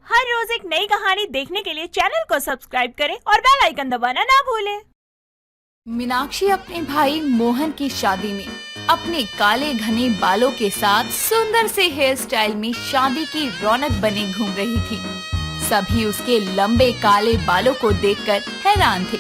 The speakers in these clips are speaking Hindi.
हर रोज एक नई कहानी देखने के लिए चैनल को सब्सक्राइब करें और बेल आइकन दबाना ना भूलें। मीनाक्षी अपने भाई मोहन की शादी में अपने काले घने बालों के साथ सुंदर से हेयर स्टाइल में शादी की रौनक बने घूम रही थी। सभी उसके लंबे काले बालों को देखकर हैरान थे।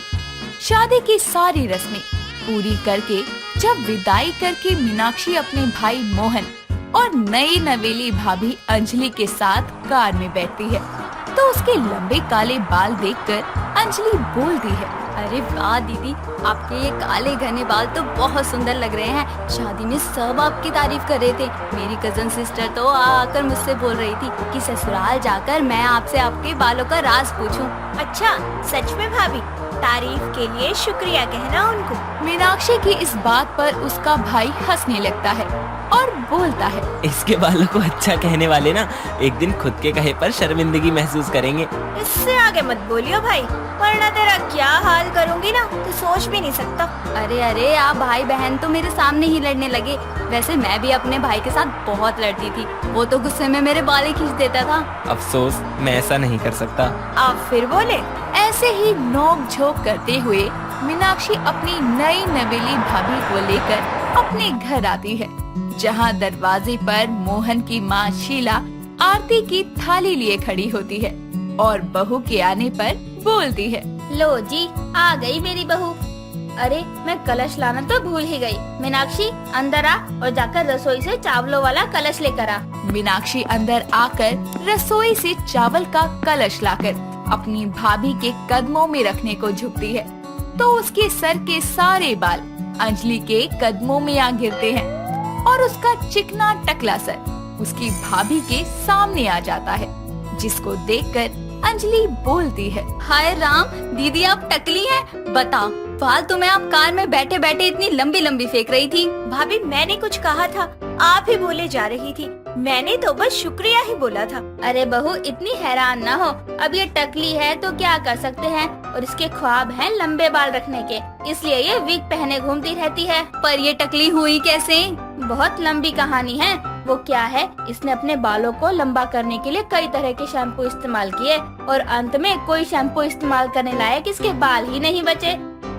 शादी की सारी रस्में पूरी करके जब विदाई करके मीनाक्षी अपने भाई मोहन और नई नवेली भाभी अंजलि के साथ कार में बैठती है तो उसके लंबे काले बाल देखकर अंजलि बोलती है, अरे वाह दीदी, आपके ये काले घने बाल तो बहुत सुंदर लग रहे हैं। शादी में सब आपकी तारीफ कर रहे थे। मेरी कजन सिस्टर तो आकर मुझसे बोल रही थी कि ससुराल जाकर मैं आपसे आपके बालों का राज पूछूं। अच्छा, सच में भाभी? तारीफ के लिए शुक्रिया कहना उनको। मीनाक्षी की इस बात पर उसका भाई हंसने लगता है और बोलता है, इसके बालों को अच्छा कहने वाले ना एक दिन खुद के कहे पर शर्मिंदगी महसूस करेंगे। इससे आगे मत बोलियो भाई, वरना तेरा क्या हाल करूंगी ना तो सोच भी नहीं सकता। अरे आप भाई बहन तो मेरे सामने ही लड़ने लगे। वैसे मैं भी अपने भाई के साथ बहुत लड़ती थी। वो तो गुस्से में मेरे बाल ही खींच देता था। अफसोस, मैं ऐसा नहीं कर सकता। आप फिर बोले। ऐसे ही नोक झोंक करते हुए मीनाक्षी अपनी नई नवेली भाभी को लेकर अपने घर आती है, जहां दरवाजे पर मोहन की माँ शीला आरती की थाली लिए खड़ी होती है और बहू के आने पर बोलती है, लो जी, आ गई मेरी बहू। अरे मैं कलश लाना तो भूल ही गई। मीनाक्षी अंदर आ और जाकर रसोई से चावलों वाला कलश लेकर आ। मीनाक्षी अंदर आकर रसोई से चावल का कलश लाकर अपनी भाभी के कदमों में रखने को झुकती है तो उसके सर के सारे बाल अंजलि के कदमों में आ गिरते हैं और उसका चिकना टकला सर उसकी भाभी के सामने आ जाता है, जिसको देखकर अंजलि बोलती है, हाय राम, दीदी आप टकली हैं। बताओ, बाल तुम्हें आप कार में बैठे बैठे इतनी लंबी लंबी फेंक रही थी। भाभी मैंने कुछ कहा था? आप ही बोले जा रही थी। मैंने तो बस शुक्रिया ही बोला था। अरे बहू, इतनी हैरान ना हो। अब ये टकली है तो क्या कर सकते हैं, और इसके ख्वाब हैं लंबे बाल रखने के, इसलिए ये विग पहने घूमती रहती है। पर ये टकली हुई कैसे? बहुत लंबी कहानी है। वो क्या है, इसने अपने बालों को लंबा करने के लिए कई तरह के शैम्पू इस्तेमाल किए और अंत में कोई शैम्पू इस्तेमाल करने लायक इसके बाल ही नहीं बचे।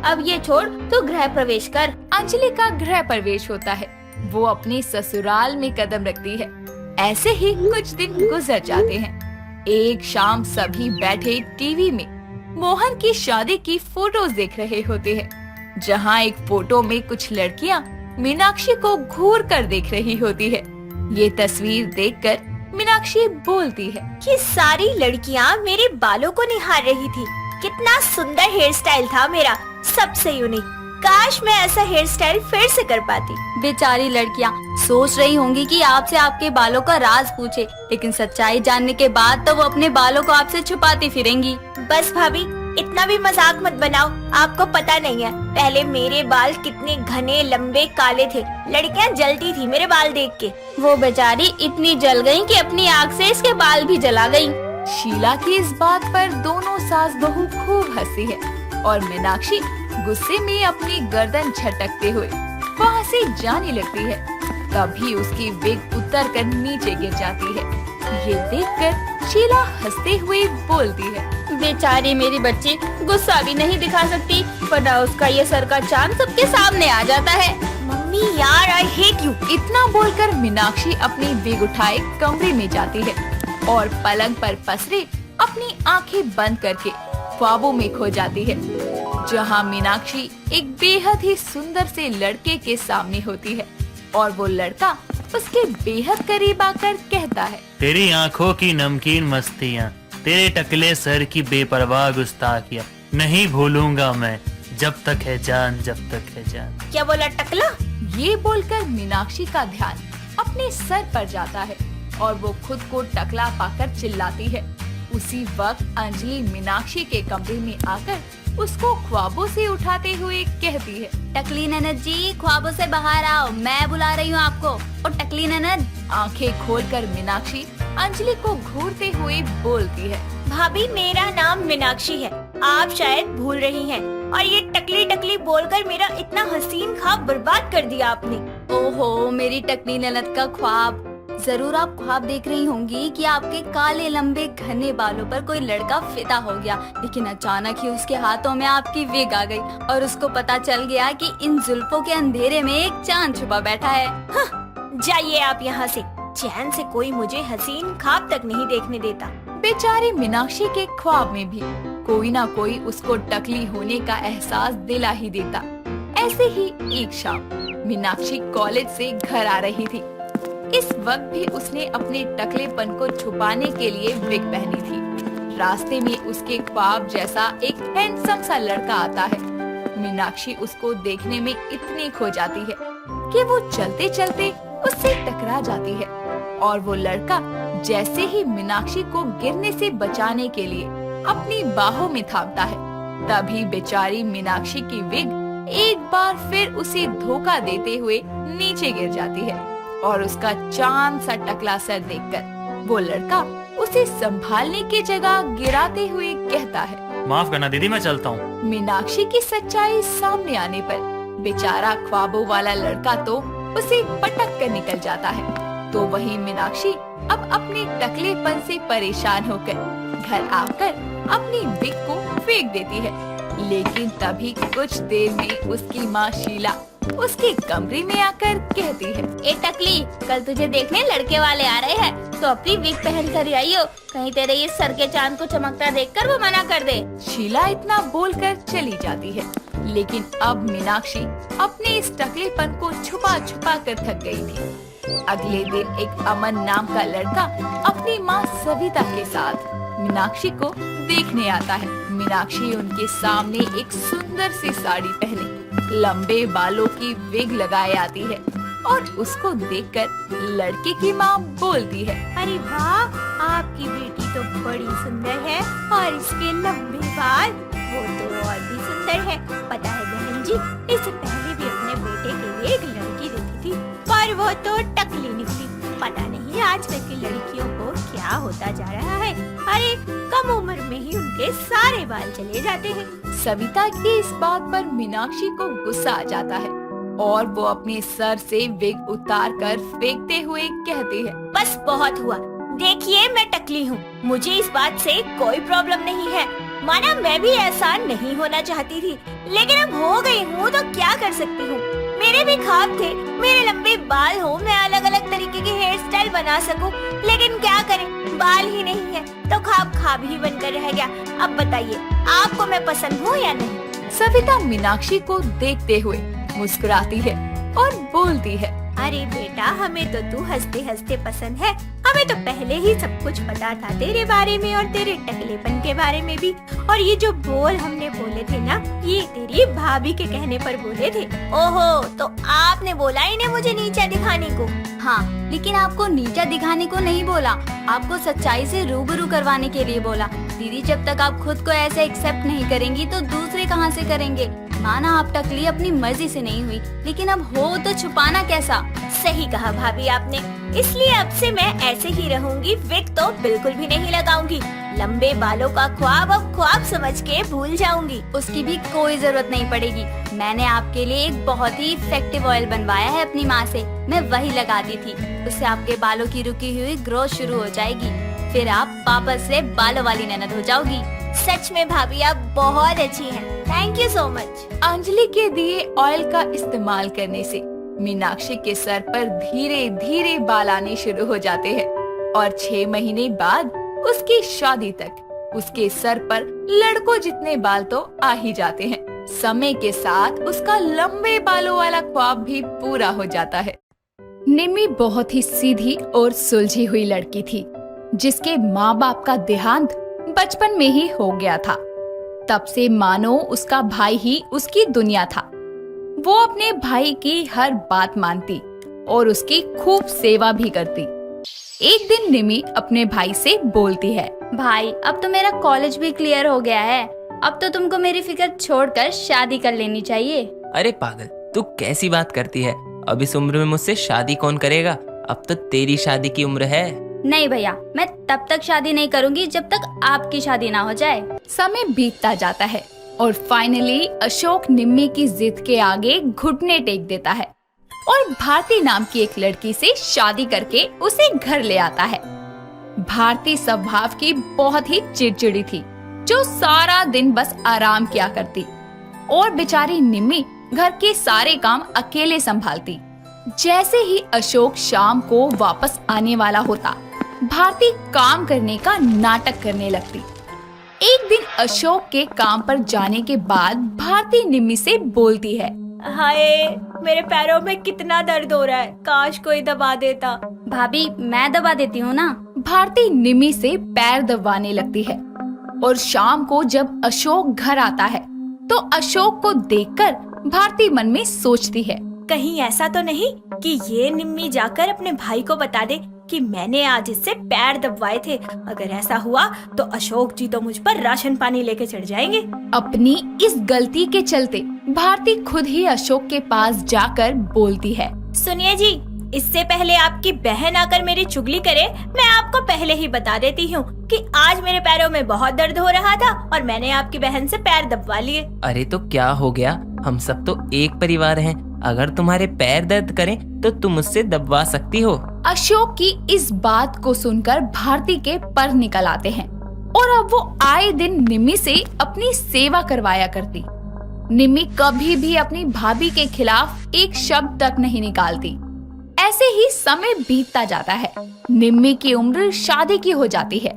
अब ये छोड़, तू गृह प्रवेश कर। अंजलि का गृह प्रवेश होता है। वो अपने ससुराल में कदम रखती है। ऐसे ही कुछ दिन गुजर जाते हैं। एक शाम सभी बैठे टीवी में मोहन की शादी की फोटोज देख रहे होते हैं, जहां एक फोटो में कुछ लड़कियां मीनाक्षी को घूर कर देख रही होती है। ये तस्वीर देखकर मीनाक्षी बोलती है, ये सारी लड़कियां मेरे बालों को निहार रही थी। कितना सुंदर हेयर स्टाइल था मेरा, सबसे यूनिक। काश मैं ऐसा हेयर स्टाइल फिर से कर पाती। बेचारी लड़कियां सोच रही होंगी कि आपसे आपके बालों का राज पूछे, लेकिन सच्चाई जानने के बाद तो वो अपने बालों को आपसे छुपाती फिरेंगी। बस भाभी, इतना भी मजाक मत बनाओ। आपको पता नहीं है, पहले मेरे बाल कितने घने लंबे काले थे। लड़कियां जलती थी मेरे बाल देख के। वो बेचारी इतनी जल गयी कि अपनी आग से इसके बाल भी जला गयी। शीला की इस बात पर दोनों सास बहू खूब हंसी है और मीनाक्षी गुस्से में अपनी गर्दन झटकते हुए वहाँ से जाने लगती है। तभी उसकी विग उतर कर नीचे गिर जाती है। ये देखकर शीला हंसते हुए बोलती है, बेचारी मेरी बच्ची गुस्सा भी नहीं दिखा सकती, वरना उसका ये सर का चांद सबके सामने आ जाता है। मम्मी यार, आई हेट यू। इतना बोलकर मीनाक्षी अपनी विग उठाए कमरे में जाती है और पलंग पर पसरे अपनी आंखें बंद करके ख्वाबों में खो जाती है, जहां मीनाक्षी एक बेहद ही सुंदर से लड़के के सामने होती है और वो लड़का उसके बेहद करीब आकर कहता है, तेरी आंखों की नमकीन मस्तियाँ, तेरे टकले सर की बेपरवाह गुस्ताखियाँ नहीं भूलूंगा मैं, जब तक है जान, जब तक है जान। क्या बोला, टकला? ये बोलकर मीनाक्षी का ध्यान अपने सर पर जाता है और वो खुद को टकला पाकर चिल्लाती है। उसी वक्त अंजलि मीनाक्षी के कमरे में आकर उसको ख्वाबों से उठाते हुए कहती है, टकली ननद जी, ख्वाबों से बाहर आओ, मैं बुला रही हूँ आपको। और टकली ननद। आंखें खोलकर मीनाक्षी अंजलि को घूरते हुए बोलती है, भाभी मेरा नाम मीनाक्षी है, आप शायद भूल रही हैं। और ये टकली टकली बोलकर मेरा इतना हसीन ख्वाब बर्बाद कर दिया आपने। ओहो मेरी टकली ननद का ख्वाब, जरूर आप ख्वाब देख रही होंगी कि आपके काले लंबे घने बालों पर कोई लड़का फिदा हो गया, लेकिन अचानक ही उसके हाथों में आपकी विग आ गई और उसको पता चल गया कि इन जुल्फों के अंधेरे में एक चांद छुपा बैठा है। जाइए आप यहाँ से, चैन से कोई मुझे हसीन ख्वाब तक नहीं देखने देता। बेचारी मीनाक्षी के ख्वाब में भी कोई ना कोई उसको टकली होने का एहसास दिला ही देता। ऐसे ही एक शाम मीनाक्षी कॉलेज से घर आ रही थी। इस वक्त भी उसने अपने टकलेपन को छुपाने के लिए विग पहनी थी। रास्ते में उसके ख्वाब जैसा एक हैंडसम सा लड़का आता है। मीनाक्षी उसको देखने में इतनी खो जाती है कि वो चलते चलते उससे टकरा जाती है और वो लड़का जैसे ही मीनाक्षी को गिरने से बचाने के लिए अपनी बाहों में थामता है, तभी बेचारी मीनाक्षी की विग एक बार फिर उसे धोखा देते हुए नीचे गिर जाती है और उसका चांद सा टकला सर देखकर वो लड़का उसे संभालने की जगह गिराते हुए कहता है, माफ करना दीदी, मैं चलता हूँ। मीनाक्षी की सच्चाई सामने आने पर बेचारा ख्वाबों वाला लड़का तो उसे पटक कर निकल जाता है। तो वही मीनाक्षी अब अपने टकलेपन से परेशान होकर घर आकर अपनी विग को फेंक देती है। लेकिन तभी कुछ देर में उसकी माँ शीला उसके कमरे में आकर कहती है, ए टकली, कल तुझे देखने लड़के वाले आ रहे हैं, तो अपनी विग पहन कर आई हो, कहीं तेरे ये सर के चांद को चमकता देखकर वो मना कर दे। शीला इतना बोलकर चली जाती है। लेकिन अब मीनाक्षी अपने इस टकलेपन को छुपा छुपा कर थक गई थी। अगले दिन एक अमन नाम का लड़का अपनी माँ सविता के साथ मीनाक्षी को देखने आता है। मीनाक्षी उनके सामने एक सुंदर सी साड़ी पहने लंबे बालों की विग लगाए आती है और उसको देखकर लड़के की माँ बोलती है, अरे वाह, आपकी बेटी तो बड़ी सुंदर है और इसके लंबे बाल वो तो और भी सुंदर है। पता है बहन जी, इससे पहले भी अपने बेटे के लिए एक लड़की देखी थी पर वो तो टकली निकली। पता नहीं आजकल की लड़कियों को क्या होता जा रहा है। अरे कम उम्र में ही उनके सारे बाल चले जाते हैं। सविता की इस बात पर मीनाक्षी को गुस्सा आ जाता है और वो अपने सर से विग उतार कर फेंकते हुए कहती है, बस बहुत हुआ, देखिए मैं टकली हूँ, मुझे इस बात से कोई प्रॉब्लम नहीं है। माना मैं भी ऐसा नहीं होना चाहती थी, लेकिन अब हो गई हूँ तो क्या कर सकती हूँ। मेरे भी ख्वाब थे मेरे लंबे बाल हो, मैं अलग अलग तरीके के हेयर स्टाइल बना सकूं, लेकिन क्या करें, बाल ही नहीं है तो ख्वाब ही बनकर रह गया। अब बताइए, आपको मैं पसंद हूँ या नहीं? सविता मीनाक्षी को देखते हुए मुस्कुराती है और बोलती है, अरे बेटा, हमें तो तू हंसते हंसते पसंद है। हमें तो पहले ही सब कुछ पता था तेरे बारे में और तेरे टकलेपन के बारे में भी। और ये जो बोल हमने बोले थे ना, ये तेरी भाभी के कहने पर बोले थे। ओहो, तो आपने बोला इन्हें मुझे नीचा दिखाने को? हाँ, लेकिन आपको नीचा दिखाने को नहीं बोला, आपको सच्चाई से रूबरू करवाने के लिए बोला। दीदी, जब तक आप खुद को ऐसे एक्सेप्ट नहीं करेंगी तो दूसरे कहाँ से करेंगे। माना आप टकली अपनी मर्जी से नहीं हुई, लेकिन अब हो तो छुपाना कैसा। सही कहा भाभी आपने, इसलिए अब से मैं ऐसे ही रहूंगी। विग तो बिल्कुल भी नहीं लगाऊंगी। लंबे बालों का ख्वाब अब ख्वाब समझ के भूल जाऊंगी। उसकी भी कोई जरूरत नहीं पड़ेगी। मैंने आपके लिए एक बहुत ही इफेक्टिव ऑयल बनवाया है अपनी माँ से, मैं वही लगाती थी। उससे आपके बालों की रुकी हुई ग्रोथ शुरू हो जाएगी, फिर आप वापस से बालों वाली ननद हो जाओगी। सच में भाभी आप बहुत अच्छी हैं। Thank you so much. Anjali के दिए ऑयल का इस्तेमाल करने से मीनाक्षी के सर पर धीरे धीरे बाल आने शुरू हो जाते हैं और 6 महीने बाद उसकी शादी तक उसके सर पर लड़कों जितने बाल तो आ ही जाते हैं। समय के साथ उसका लंबे बालों वाला ख्वाब भी पूरा हो जाता है। निम्मी बहुत ही सीधी और सुलझी हुई लड़की थी, जिसके माँ बाप का देहांत बचपन में ही हो गया था। तब से मानो उसका भाई ही उसकी दुनिया था। वो अपने भाई की हर बात मानती और उसकी खूब सेवा भी करती। एक दिन निमी अपने भाई से बोलती है, भाई, अब तो मेरा कॉलेज भी क्लियर हो गया है, अब तो तुमको मेरी फिक्र छोड़कर शादी कर लेनी चाहिए। अरे पागल, तू कैसी बात करती है? अब इस उम्र में मुझसे शादी कौन करेगा? अब तो तेरी शादी की उम्र है। नहीं भैया, मैं तब तक शादी नहीं करूंगी जब तक आपकी शादी ना हो जाए। समय बीतता जाता है और फाइनली अशोक निम्मी की जिद के आगे घुटने टेक देता है। और भारती नाम की एक लड़की से शादी करके उसे घर ले आता है। भारती स्वभाव की बहुत ही चिड़चिड़ी थी, जो सारा दिन बस आराम किया करती और बेचारी निम्मी घर के सारे काम अकेले संभालती। जैसे ही अशोक शाम को वापस आने वाला होता, भारती काम करने का नाटक करने लगती। एक दिन अशोक के काम पर जाने के बाद भारती निम्मी से बोलती है, हाय, मेरे पैरों में कितना दर्द हो रहा है, काश कोई दबा देता। भाभी मैं दबा देती हूँ ना। भारती निम्मी से पैर दबाने लगती है और शाम को जब अशोक घर आता है तो अशोक को देखकर भारती मन में सोचती है, कहीं ऐसा तो नहीं कि ये निम्मी जाकर अपने भाई को बता दे कि मैंने आज इससे पैर दबवाए थे। अगर ऐसा हुआ तो अशोक जी तो मुझ पर राशन पानी लेके चढ़ जाएंगे। अपनी इस गलती के चलते भारती खुद ही अशोक के पास जाकर बोलती है, सुनिए जी, इससे पहले आपकी बहन आकर मेरी चुगली करे, मैं आपको पहले ही बता देती हूँ कि आज मेरे पैरों में बहुत दर्द हो रहा था और मैंने आपकी बहन से पैर दबवा लिए। अरे तो क्या हो गया, हम सब तो एक परिवार हैं। अगर तुम्हारे पैर दर्द करें तो तुम मुझसे दबवा सकती हो। अशोक की इस बात को सुनकर भारती के पर निकल आते हैं और अब वो आए दिन निम्मी से अपनी सेवा करवाया करती। निम्मी कभी भी अपनी भाभी के खिलाफ एक शब्द तक नहीं निकालती। ऐसे ही समय बीतता जाता है। निम्मी की उम्र शादी की हो जाती है।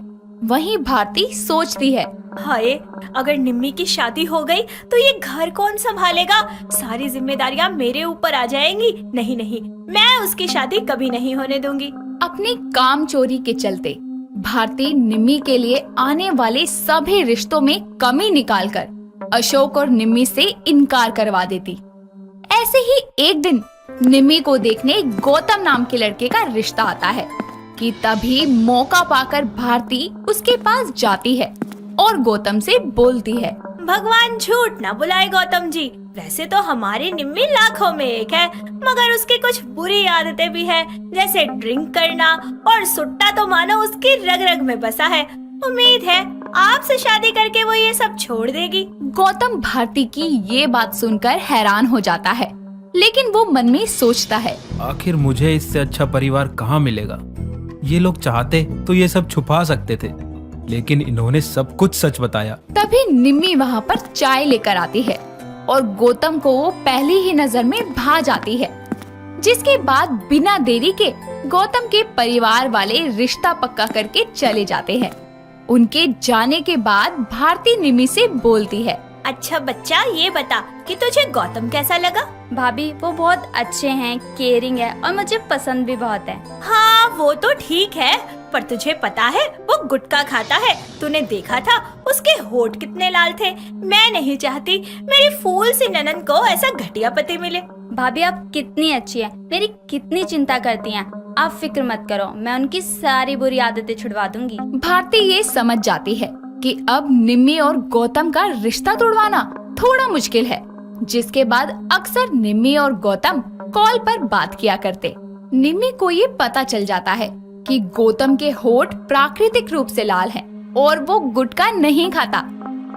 वहीं भारती सोचती है, हाय, अगर निम्मी की शादी हो गई तो ये घर कौन संभालेगा? सारी जिम्मेदारियां मेरे ऊपर आ जाएंगी। नहीं नहीं, मैं उसकी शादी कभी नहीं होने दूंगी। अपनी काम चोरी के चलते भारती निम्मी के लिए आने वाले सभी रिश्तों में कमी निकालकर अशोक और निम्मी से इनकार करवा देती। ऐसे ही एक दिन निम्मी को देखने गौतम नाम के लड़के का रिश्ता आता है कि तभी मौका पाकर भारती उसके पास जाती है और गौतम से बोलती है, भगवान झूठ ना बुलाए गौतम जी, वैसे तो हमारी निम्मी लाखों में एक है, मगर उसकी कुछ बुरी आदतें भी है, जैसे ड्रिंक करना और सुट्टा तो मानो उसकी रग रग में बसा है। उम्मीद है आपसे शादी करके वो ये सब छोड़ देगी। गौतम भारती की ये बात सुनकर हैरान हो जाता है, लेकिन वो मन में सोचता है, आखिर मुझे इससे अच्छा परिवार कहाँ मिलेगा। ये लोग चाहते तो ये सब छुपा सकते थे, लेकिन इन्होंने सब कुछ सच बताया। तभी निम्मी वहाँ पर चाय लेकर आती है और गौतम को वो पहली ही नजर में भा जाती है, जिसके बाद बिना देरी के गौतम के परिवार वाले रिश्ता पक्का करके चले जाते हैं। उनके जाने के बाद भारती निम्मी से बोलती है, अच्छा बच्चा, ये बता कि तुझे गौतम कैसा लगा? भाभी वो बहुत अच्छे हैं, केयरिंग है और मुझे पसंद भी बहुत है। हाँ वो तो ठीक है, पर तुझे पता है वो गुटखा खाता है। तूने देखा था उसके होठ कितने लाल थे। मैं नहीं चाहती मेरी फूल सी ननद को ऐसा घटिया पति मिले। भाभी आप कितनी अच्छी है, मेरी कितनी चिंता करती हैं। आप फिक्र मत करो, मैं उनकी सारी बुरी आदतें छुड़वा दूंगी। भारती ये समझ जाती है कि अब निम्मी और गौतम का रिश्ता तोड़वाना थोड़ा मुश्किल है, जिसके बाद अक्सर निम्मी और गौतम कॉल पर बात किया करते। निम्मी को ये पता चल जाता है कि गौतम के होठ प्राकृतिक रूप से लाल हैं और वो गुटखा नहीं खाता,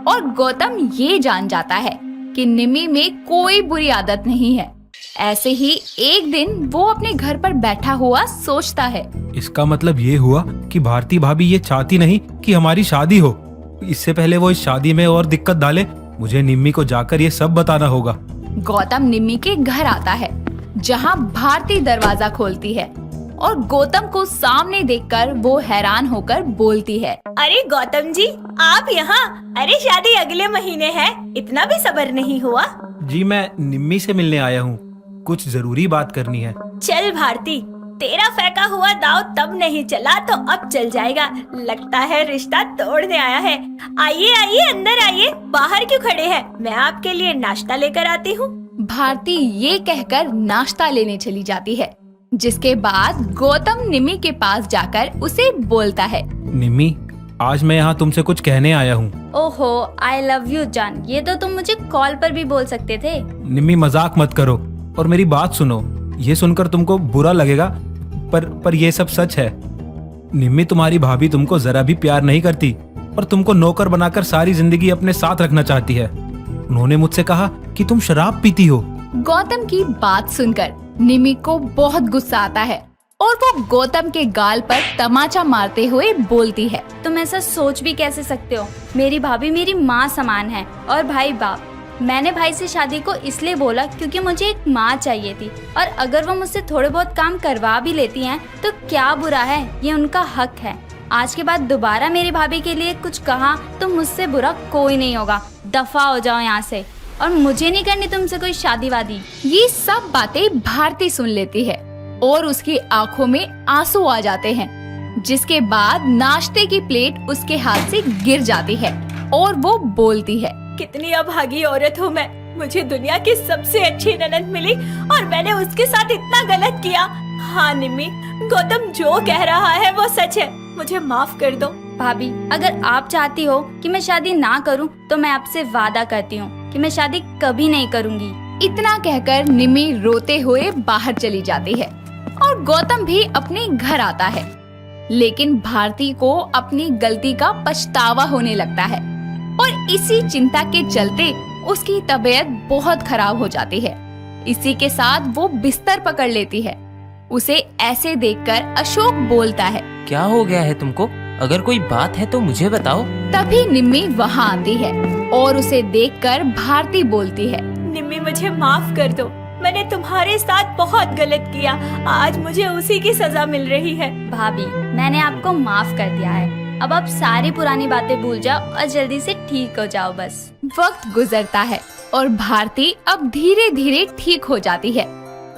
और गौतम ये जान जाता है कि निम्मी में कोई बुरी आदत नहीं है। ऐसे ही एक दिन वो अपने घर पर बैठा हुआ सोचता है, इसका मतलब ये हुआ कि भारती भाभी ये चाहती नहीं कि हमारी शादी हो। इससे पहले वो इस शादी में और दिक्कत डाले, मुझे निम्मी को जाकर ये सब बताना होगा। गौतम निम्मी के घर आता है, जहाँ भारती दरवाजा खोलती है और गौतम को सामने देखकर वो हैरान होकर बोलती है, अरे गौतम जी, आप यहाँ? अरे शादी अगले महीने है, इतना भी सब्र नहीं हुआ? जी मैं निम्मी से मिलने आया हूँ, कुछ जरूरी बात करनी है। चल भारती, तेरा फेंका हुआ दाव तब नहीं चला तो अब चल जाएगा। लगता है रिश्ता तोड़ने आया है। आइए आइए, अंदर आइए, बाहर क्यों खड़े हैं? मैं आपके लिए नाश्ता लेकर आती हूँ। भारती ये कहकर नाश्ता लेने चली जाती है, जिसके बाद गौतम निम्मी के पास जाकर उसे बोलता है, निम्मी, आज मैं यहाँ तुमसे कुछ कहने आया हूँ। ओहो, आई लव यू जान, ये तो तुम मुझे कॉल पर भी बोल सकते थे। निम्मी मजाक मत करो और मेरी बात सुनो। ये सुनकर तुमको बुरा लगेगा, पर ये सब सच है। निम्मी, तुम्हारी भाभी तुमको जरा भी प्यार नहीं करती और तुमको नौकर बनाकर सारी जिंदगी अपने साथ रखना चाहती है। उन्होंने मुझसे कहा कि तुम शराब पीती हो। गौतम की बात सुनकर निमी को बहुत गुस्सा आता है और वो गौतम के गाल पर तमाचा मारते हुए बोलती है, तुम ऐसा सोच भी कैसे सकते हो? मेरी भाभी मेरी माँ समान है और भाई बाप। मैंने भाई से शादी को इसलिए बोला क्योंकि मुझे एक माँ चाहिए थी, और अगर वो मुझसे थोड़े बहुत काम करवा भी लेती हैं तो क्या बुरा है, ये उनका हक है। आज के बाद दोबारा मेरी भाभी के लिए कुछ कहा तो मुझसे बुरा कोई नहीं होगा। दफा हो जाओ यहाँ से, और मुझे नहीं करनी तुमसे कोई शादी वादी। ये सब बातें भारती सुन लेती है और उसकी आंखों में आंसू आ जाते हैं, जिसके बाद नाश्ते की प्लेट उसके हाथ से गिर जाती है और वो बोलती है, कितनी अभागी औरत हूँ मैं। मुझे दुनिया की सबसे अच्छी ननद मिली और मैंने उसके साथ इतना गलत किया। हाँ निम्मी, गौतम जो कह रहा है वो सच है, मुझे माफ कर दो। भाभी, अगर आप चाहती हो कि मैं शादी ना करूं, तो मैं आपसे वादा करती हूँ कि मैं शादी कभी नहीं करूँगी। इतना कहकर निमी रोते हुए बाहर चली जाती है और गौतम भी अपने घर आता है। लेकिन भारती को अपनी गलती का पछतावा होने लगता है और इसी चिंता के चलते उसकी तबीयत बहुत खराब हो जाती है। इसी के साथ वो बिस्तर पकड़ लेती है। उसे ऐसे देखकर अशोक बोलता है, क्या हो गया है तुमको? अगर कोई बात है तो मुझे बताओ। तभी निम्मी वहाँ आती है और उसे देखकर भारती बोलती है, निम्मी मुझे माफ कर दो, मैंने तुम्हारे साथ बहुत गलत किया। आज मुझे उसी की सजा मिल रही है। भाभी, मैंने आपको माफ कर दिया है। अब आप सारी पुरानी बातें भूल जाओ और जल्दी से ठीक हो जाओ बस। वक्त गुजरता है और भारती अब धीरे धीरे ठीक हो जाती है,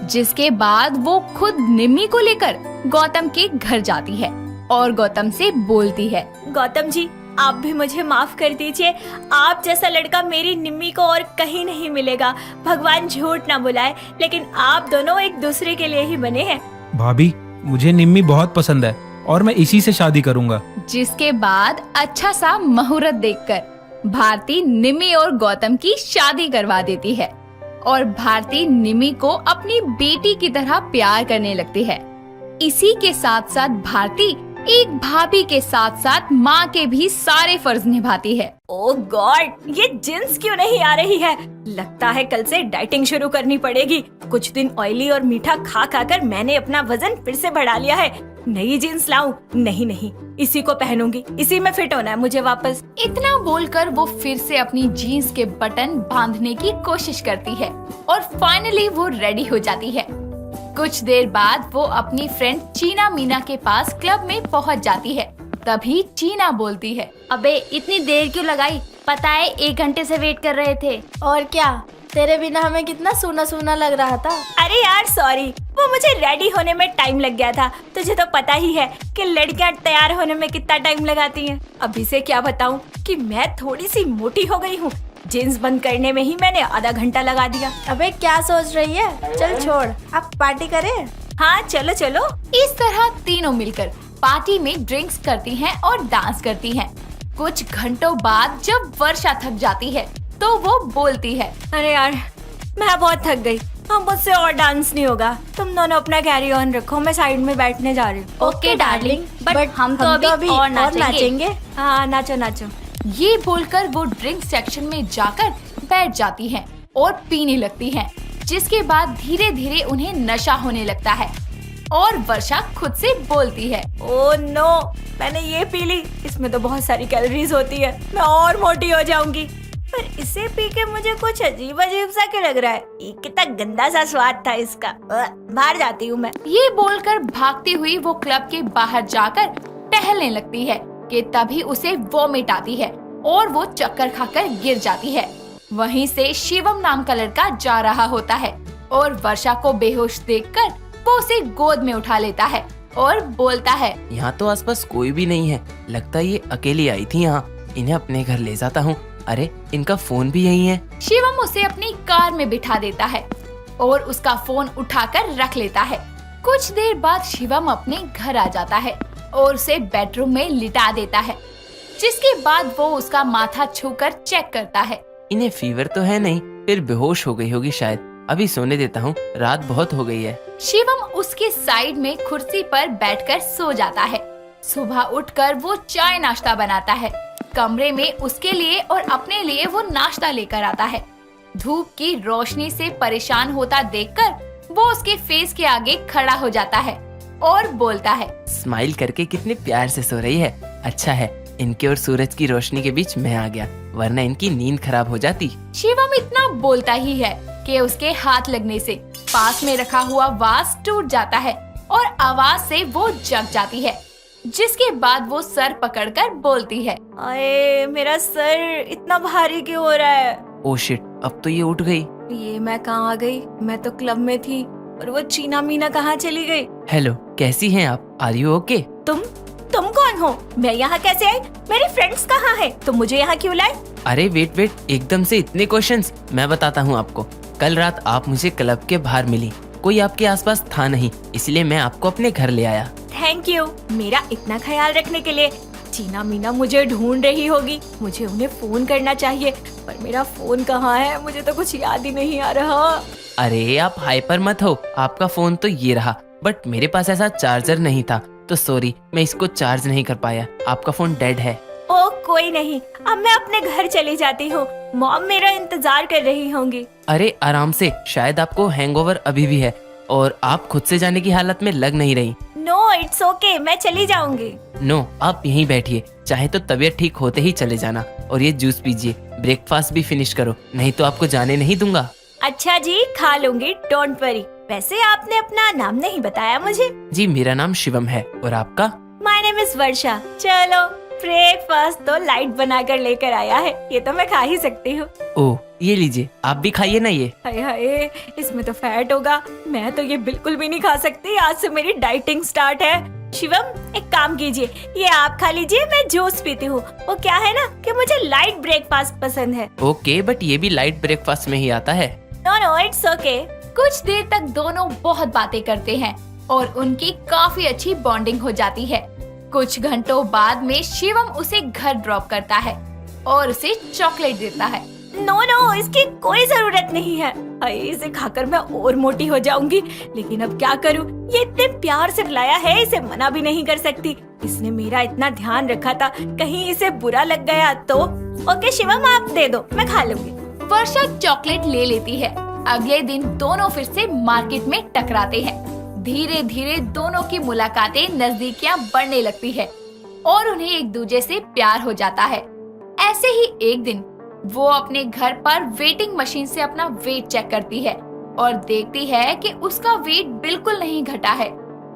जिसके बाद वो खुद निम्मी को लेकर गौतम के घर जाती है और गौतम से बोलती है, गौतम जी, आप भी मुझे माफ कर दीजिए। आप जैसा लड़का मेरी निम्मी को और कहीं नहीं मिलेगा। भगवान झूठ ना बुलाए, लेकिन आप दोनों एक दूसरे के लिए ही बने हैं। भाभी, मुझे निम्मी बहुत पसंद है और मैं इसी से शादी करूंगा। जिसके बाद अच्छा सा मुहूर्त देखकर भारती निम्मी और गौतम की शादी करवा देती है और भारती निम्मी को अपनी बेटी की तरह प्यार करने लगती है। इसी के साथ साथ भारती एक भाभी के साथ साथ माँ के भी सारे फर्ज निभाती है। ओह गॉड, ये जींस क्यों नहीं आ रही है? लगता है कल से डाइटिंग शुरू करनी पड़ेगी। कुछ दिन ऑयली और मीठा खा खा कर मैंने अपना वजन फिर से बढ़ा लिया है। नई जींस लाऊं? नहीं, इसी को पहनूंगी, इसी में फिट होना है मुझे वापस। इतना बोलकर वो फिर से अपनी जीन्स के बटन बांधने की कोशिश करती है और फाइनली वो रेडी हो जाती है। कुछ देर बाद वो अपनी फ्रेंड चीना मीना के पास क्लब में पहुंच जाती है। तभी चीना बोलती है, अबे इतनी देर क्यों लगाई? पता है 1 घंटे से वेट कर रहे थे। और क्या, तेरे बिना हमें कितना सूना सूना लग रहा था। अरे यार सॉरी, वो मुझे रेडी होने में टाइम लग गया था। तुझे तो पता ही है कि लड़कियां तैयार होने में कितना टाइम लगाती हैं। अभी से क्या बताऊं कि मैं थोड़ी सी मोटी हो गई हूँ। जींस बंद करने में ही मैंने आधा घंटा लगा दिया। अबे क्या सोच रही है? चल छोड़, अब पार्टी करें। हाँ चलो चलो। इस तरह तीनों मिलकर पार्टी में ड्रिंक्स करती हैं और डांस करती हैं। कुछ घंटों बाद जब वर्षा थक जाती है तो वो बोलती है, अरे यार मैं बहुत थक गई, अब मुझसे और डांस नहीं होगा। तुम दोनों अपना कैरी ऑन रखो, मैं साइड में बैठने जा रही हूँ। ओके डार्लिंग, बट हम तो अभी और नाचेंगे। हाँ नाचो नाचो। ये बोलकर वो ड्रिंक सेक्शन में जाकर बैठ जाती हैं और पीने लगती हैं, जिसके बाद धीरे धीरे उन्हें नशा होने लगता है और वर्षा खुद से बोलती है, ओह नो, मैंने ये पी ली, इसमें तो बहुत सारी कैलोरीज होती है, मैं और मोटी हो जाऊंगी। पर इसे पी के मुझे कुछ अजीब अजीब सा क्यों लग रहा है? ये कितना गंदा सा स्वाद था इसका। बाहर जाती हूँ मैं। ये बोलकर भागती हुई वो क्लब के बाहर जाकर टहलने लगती है कि तभी उसे वॉमिट आती है और वो चक्कर खाकर गिर जाती है। वहीं से शिवम नाम का लड़का जा रहा होता है और वर्षा को बेहोश देखकर वो उसे गोद में उठा लेता है और बोलता है, यहाँ तो आसपास कोई भी नहीं है, लगता है ये अकेली आई थी यहाँ, इन्हें अपने घर ले जाता हूँ। अरे इनका फोन भी यही है। शिवम उसे अपनी कार में बिठा देता है और उसका फोन उठाकर रख लेता है। कुछ देर बाद शिवम अपने घर आ जाता है और उसे बेडरूम में लिटा देता है, जिसके बाद वो उसका माथा छूकर चेक करता है। इन्हें फीवर तो है नहीं, फिर बेहोश हो गई होगी शायद। अभी सोने देता हूँ, रात बहुत हो गई है। शिवम उसके साइड में कुर्सी पर बैठकर सो जाता है। सुबह उठकर वो चाय नाश्ता बनाता है। कमरे में उसके लिए और अपने लिए वो नाश्ता लेकर आता है। धूप की रोशनी से परेशान होता देखकर वो उसके फेस के आगे खड़ा हो जाता है और बोलता है, स्माइल करके कितने प्यार से सो रही है। अच्छा है इनके और सूरज की रोशनी के बीच मैं आ गया, वरना इनकी नींद खराब हो जाती। शिवम इतना बोलता ही है कि उसके हाथ लगने से पास में रखा हुआ वास टूट जाता है और आवाज से वो जग जाती है, जिसके बाद वो सर पकड़कर बोलती है, अरे मेरा सर इतना भारी क्यों हो रहा है? ओ शिट, अब तो ये उठ गई। ये मैं कहाँ आ गई? मैं तो क्लब में थी और वो चीना मीना कहाँ चली गई? हेलो, कैसी हैं आप? Are you okay? तुम कौन हो? मैं यहाँ कैसे आई? मेरे फ्रेंड्स कहाँ हैं? तुम मुझे यहाँ क्यों लाए? अरे वेट, एकदम से इतने क्वेश्चंस? मैं बताता हूँ आपको। कल रात आप मुझे क्लब के बाहर मिली, कोई आपके आसपास था नहीं, इसलिए मैं आपको अपने घर ले आया। थैंक यू मेरा इतना ख्याल रखने के लिए। चीना मीना मुझे ढूंढ रही होगी, मुझे उन्हें फोन करना चाहिए, पर मेरा फोन कहाँ है? मुझे तो कुछ याद ही नहीं आ रहा। अरे आप हाइपर मत हो, आपका फोन तो ये रहा, बट मेरे पास ऐसा चार्जर नहीं था, तो सॉरी मैं इसको चार्ज नहीं कर पाया। आपका फोन डेड है। ओ कोई नहीं, अब मैं अपने घर चली जाती हूँ, मॉम मेरा इंतजार कर रही होंगी। अरे आराम से, शायद आपको हैंगओवर अभी भी है और आप खुद से जाने की हालत में लग नहीं रही। नो इट्स ओके, मैं चली जाऊंगी। नो, आप यहीं बैठिए, चाहे तो तबीयत ठीक होते ही चले जाना, और ये जूस पीजिए, ब्रेकफास्ट भी फिनिश करो, नहीं तो आपको जाने नहीं दूंगा। अच्छा जी, खा लूंगी, डोंट वरी। वैसे आपने अपना नाम नहीं बताया मुझे। जी मेरा नाम शिवम है, और आपका? माय नेम इज वर्षा। चलो ब्रेकफास्ट तो लाइट बनाकर लेकर आया है, ये तो मैं खा ही सकती हूँ। ओह ये लीजिए, आप भी खाइए ना ये। हाय हाय, इसमें तो फैट होगा, मैं तो ये बिल्कुल भी नहीं खा सकती। आज से मेरी डाइटिंग स्टार्ट है। शिवम एक काम कीजिए, ये आप खा लीजिए, मैं जूस पीती हूँ। वो क्या है ना कि मुझे लाइट ब्रेकफास्ट पसंद है। ओके, बट ये भी लाइट ब्रेकफास्ट में ही आता है। No it's okay. कुछ देर तक दोनों बहुत बातें करते हैं और उनकी काफी अच्छी बॉन्डिंग हो जाती है। कुछ घंटों बाद में शिवम उसे घर ड्रॉप करता है और उसे चॉकलेट देता है। नो इसकी कोई जरूरत नहीं है। अरे इसे खाकर मैं और मोटी हो जाऊंगी, लेकिन अब क्या करूं? ये इतने प्यार से लाया है, इसे मना भी नहीं कर सकती। इसने मेरा इतना ध्यान रखा था, कहीं इसे बुरा लग गया तो? ओके शिवम आप दे दो, मैं खा लूंगी। वर्षा चॉकलेट ले लेती है। अगले दिन दोनों फिर से मार्केट में टकराते हैं। धीरे धीरे दोनों की मुलाकातें नजदीकियां बढ़ने लगती है और उन्हें एक दूसरे से प्यार हो जाता है। ऐसे ही एक दिन वो अपने घर पर वेटिंग मशीन से अपना वेट चेक करती है और देखती है कि उसका वेट बिल्कुल नहीं घटा है।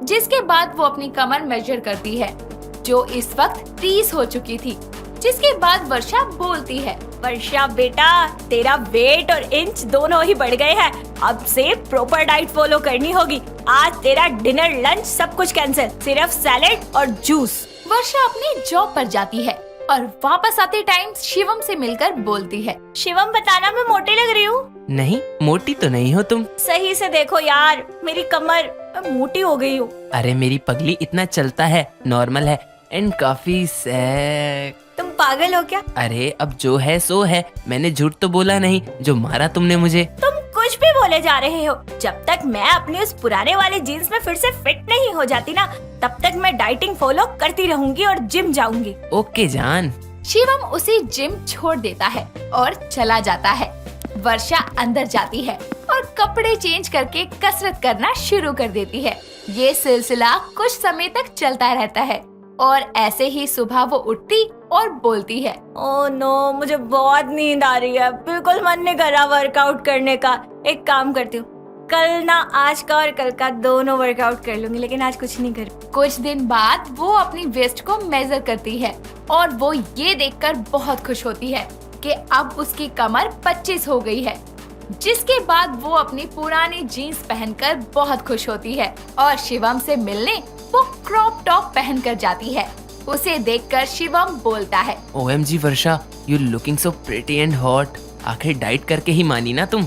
जिसके बाद वो अपनी कमर मेजर करती है, जो इस वक्त 30 हो चुकी थी। जिसके बाद वर्षा बोलती है, वर्षा बेटा, तेरा वेट और इंच दोनों ही बढ़ गए हैं। अब से प्रॉपर डाइट फॉलो करनी होगी। आज तेरा डिनर लंच सब कुछ कैंसिल, सिर्फ सैलेड और जूस। वर्षा अपनी जॉब पर जाती है और वापस आते टाइम शिवम से मिलकर बोलती है, शिवम बताना मैं मोटी लग रही हूँ? नहीं, मोटी तो नहीं हो तुम। सही से देखो यार, मेरी कमर, मैं मोटी हो गई हूँ। अरे मेरी पगली, इतना चलता है, नॉर्मल है एंड काफी सैक। तुम पागल हो क्या? अरे अब जो है सो है, मैंने झूठ तो बोला नहीं, जो मारा तुमने मुझे। तुम कुछ भी बोले जा रहे हो। जब तक मैं अपनी उस पुराने वाले जीन्स में फिर से फिट नहीं हो जाती ना, तब तक मैं डाइटिंग फॉलो करती रहूंगी और जिम जाऊंगी। ओके जान। शिवम उसे जिम छोड़ देता है और चला जाता है। वर्षा अंदर जाती है और कपड़े चेंज करके कसरत करना शुरू कर देती है। ये सिलसिला कुछ समय तक चलता रहता है और ऐसे ही सुबह वो उठती और बोलती है, ओह नो, मुझे बहुत नींद आ रही है, बिल्कुल मन नहीं कर रहा वर्कआउट करने का। एक काम करती हूँ, कल ना आज का और कल का दोनों वर्कआउट कर लूंगी, लेकिन आज कुछ नहीं कर। कुछ दिन बाद वो अपनी वेस्ट को मेजर करती है और वो ये देखकर बहुत खुश होती है कि अब उसकी कमर 25 हो गई है। जिसके बाद वो अपनी पुरानी जीन्स पहनकर बहुत खुश होती है और शिवम से मिलने वो क्रॉप टॉप पहनकर जाती है। उसे देखकर शिवम बोलता है, OMG Varsha, you looking so pretty and hot. आखिर डाइट करके ही मानी ना तुम।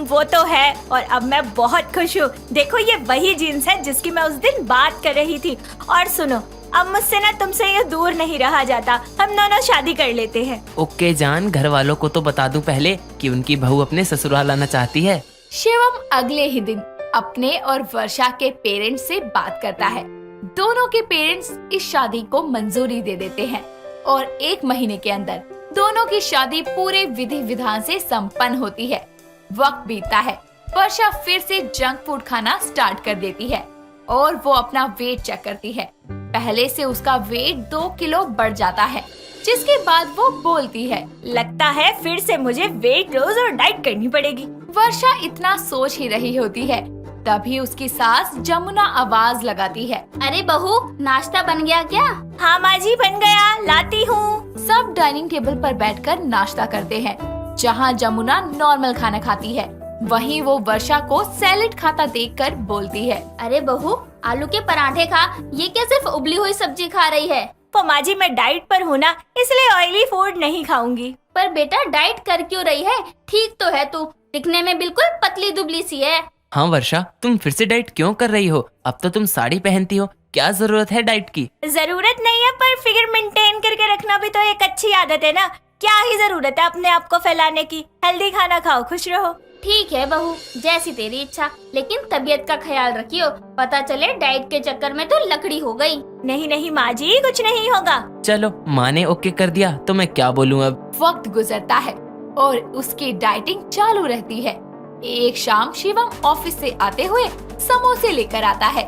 वो तो है, और अब मैं बहुत खुश हूँ। देखो ये वही जीन्स है जिसकी मैं उस दिन बात कर रही थी। और सुनो, अब मुझसे ना तुमसे ये दूर नहीं रहा जाता, हम दोनों शादी कर लेते हैं। ओके जान, घर वालों को तो बता दूं पहले कि उनकी बहू अपने ससुराल आना चाहती है। शिवम अगले ही दिन अपने और वर्षा के पेरेंट्स से बात करता है। दोनों के पेरेंट्स इस शादी को मंजूरी दे देते हैं और 1 महीने के अंदर दोनों की शादी पूरे विधि विधान से संपन्न होती है। वक्त बीतता है वर्षा फिर से जंक फूड खाना स्टार्ट कर देती है और वो अपना वेट चेक करती है। पहले से उसका वेट 2 किलो बढ़ जाता है, जिसके बाद वो बोलती है, लगता है फिर से मुझे वेट लॉस और डाइट करनी पड़ेगी। वर्षा इतना सोच ही रही होती है, तभी उसकी सास जमुना आवाज लगाती है, अरे बहू, नाश्ता बन गया क्या? हाँ माँ जी, बन गया, लाती हूँ। सब डाइनिंग टेबल पर बैठकर नाश्ता करते हैं। जहाँ जमुना नॉर्मल खाना खाती है, वहीं वो वर्षा को सैलेड खाता देखकर बोलती है, अरे बहू, आलू के पराठे खा, ये क्या सिर्फ उबली हुई सब्जी खा रही है? तो माँ जी, मैं डाइट पर हूँ ना, इसलिए ऑयली फूड नहीं खाऊंगी। पर बेटा, डाइट कर क्यों रही है? ठीक तो है तू, दिखने में बिल्कुल पतली दुबली सी है। हाँ वर्षा, तुम फिर से डाइट क्यों कर रही हो? अब तो तुम साड़ी पहनती हो, क्या जरूरत है डाइट की? जरूरत नहीं है, पर फिगर मेंटेन करके रखना भी तो एक अच्छी आदत है ना। क्या ही जरूरत है अपने आप को फैलाने की। हेल्दी खाना खाओ, खुश रहो। ठीक है बहू, जैसी तेरी इच्छा, लेकिन तबीयत का ख्याल रखियो, पता चले डाइट के चक्कर में तो लकड़ी हो गई। नहीं नहीं माँ जी, कुछ नहीं होगा। चलो, माँ ने ओके कर दिया तो मैं क्या बोलूँ अब। वक्त गुजरता है और उसकी डाइटिंग चालू रहती है। एक शाम शिवम ऑफिस से आते हुए समोसे लेकर आता है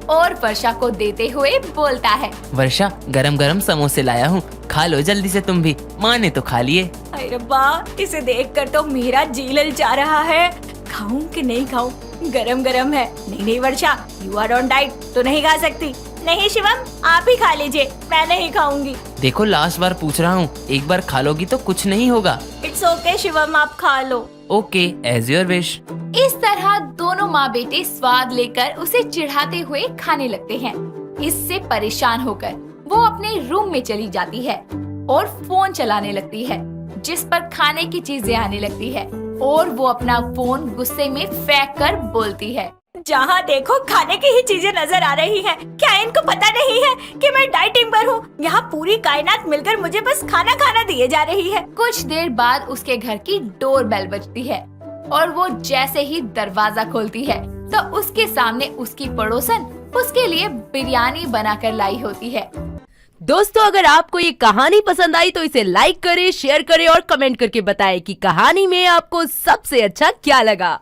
और वर्षा को देते हुए बोलता है, वर्षा, गरम गरम समोसे लाया हूँ, खा लो जल्दी से तुम भी। माँ ने तो खा लिए। अरे रब्बा, इसे देखकर तो मेरा जी ललचा रहा है। खाऊं कि नहीं खाऊं? गरम गरम है। नहीं नहीं वर्षा, यू आर ऑन डाइट, तो नहीं खा सकती। नहीं शिवम, आप ही खा लीजिए, मैं नहीं खाऊंगी। देखो, लास्ट बार पूछ रहा हूँ, एक बार खा लोगी तो कुछ नहीं होगा। इट्स ओके शिवम, आप खा लो। Okay, as your wish. इस तरह दोनों माँ बेटे स्वाद लेकर उसे चिढ़ाते हुए खाने लगते हैं। इससे परेशान होकर वो अपने रूम में चली जाती है और फोन चलाने लगती है, जिस पर खाने की चीजें आने लगती है और वो अपना फोन गुस्से में फेंक कर बोलती है, जहाँ देखो खाने की ही चीजें नजर आ रही हैं। क्या इनको पता नहीं है कि मैं डाइटिंग पर हूँ? यहाँ पूरी कायनात मिलकर मुझे बस खाना खाना दिए जा रही है। कुछ देर बाद उसके घर की डोर बेल बजती है और वो जैसे ही दरवाजा खोलती है तो उसके सामने उसकी पड़ोसन उसके लिए बिरयानी बनाकर लाई होती है। दोस्तों, अगर आपको ये कहानी पसंद आई तो इसे लाइक करें, शेयर करें और कमेंट करके बताएं कि कहानी में आपको सबसे अच्छा क्या लगा।